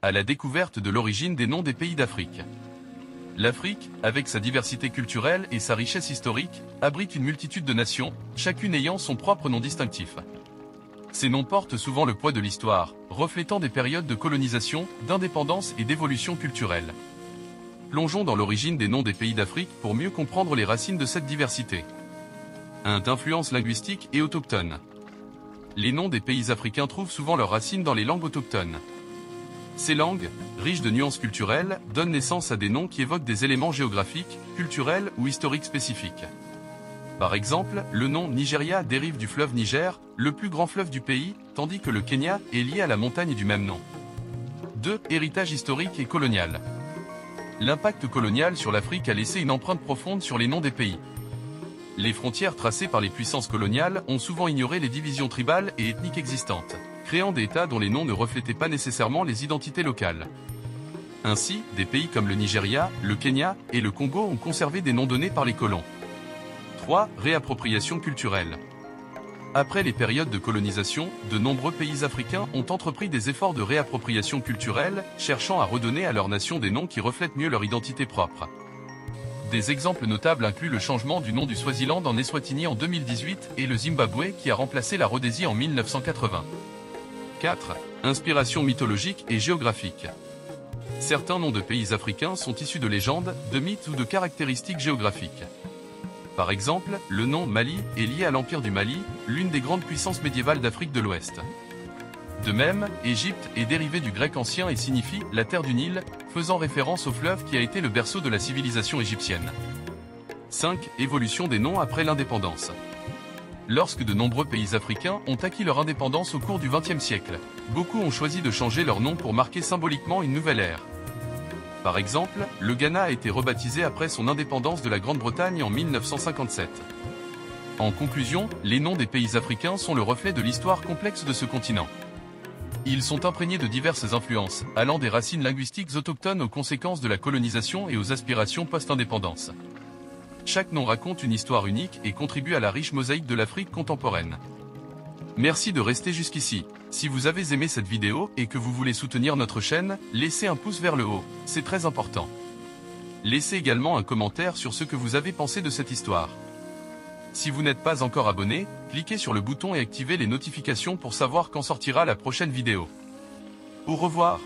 à la découverte de l'origine des noms des pays d'Afrique. L'Afrique, avec sa diversité culturelle et sa richesse historique, abrite une multitude de nations, chacune ayant son propre nom distinctif. Ces noms portent souvent le poids de l'histoire, reflétant des périodes de colonisation, d'indépendance et d'évolution culturelle. Plongeons dans l'origine des noms des pays d'Afrique pour mieux comprendre les racines de cette diversité. 1. D'influence linguistique et autochtone. Les noms des pays africains trouvent souvent leurs racines dans les langues autochtones. Ces langues, riches de nuances culturelles, donnent naissance à des noms qui évoquent des éléments géographiques, culturels ou historiques spécifiques. Par exemple, le nom Nigeria dérive du fleuve Niger, le plus grand fleuve du pays, tandis que le Kenya est lié à la montagne du même nom. 2. Héritage historique et colonial. L'impact colonial sur l'Afrique a laissé une empreinte profonde sur les noms des pays. Les frontières tracées par les puissances coloniales ont souvent ignoré les divisions tribales et ethniques existantes, créant des États dont les noms ne reflétaient pas nécessairement les identités locales. Ainsi, des pays comme le Nigeria, le Kenya et le Congo ont conservé des noms donnés par les colons. 3. Réappropriation culturelle. Après les périodes de colonisation, de nombreux pays africains ont entrepris des efforts de réappropriation culturelle, cherchant à redonner à leur nation des noms qui reflètent mieux leur identité propre. Des exemples notables incluent le changement du nom du Swaziland en Eswatini en 2018 et le Zimbabwe qui a remplacé la Rhodésie en 1980. 4. Inspiration mythologique et géographique. Certains noms de pays africains sont issus de légendes, de mythes ou de caractéristiques géographiques. Par exemple, le nom Mali est lié à l'Empire du Mali, l'une des grandes puissances médiévales d'Afrique de l'Ouest. De même, Égypte est dérivé du grec ancien et signifie « la terre du Nil », faisant référence au fleuve qui a été le berceau de la civilisation égyptienne. 5. Évolution des noms après l'indépendance. Lorsque de nombreux pays africains ont acquis leur indépendance au cours du XXe siècle, beaucoup ont choisi de changer leur nom pour marquer symboliquement une nouvelle ère. Par exemple, le Ghana a été rebaptisé après son indépendance de la Grande-Bretagne en 1957. En conclusion, les noms des pays africains sont le reflet de l'histoire complexe de ce continent. Ils sont imprégnés de diverses influences, allant des racines linguistiques autochtones aux conséquences de la colonisation et aux aspirations post-indépendance. Chaque nom raconte une histoire unique et contribue à la riche mosaïque de l'Afrique contemporaine. Merci de rester jusqu'ici. Si vous avez aimé cette vidéo et que vous voulez soutenir notre chaîne, laissez un pouce vers le haut, c'est très important. Laissez également un commentaire sur ce que vous avez pensé de cette histoire. Si vous n'êtes pas encore abonné, cliquez sur le bouton et activez les notifications pour savoir quand sortira la prochaine vidéo. Au revoir.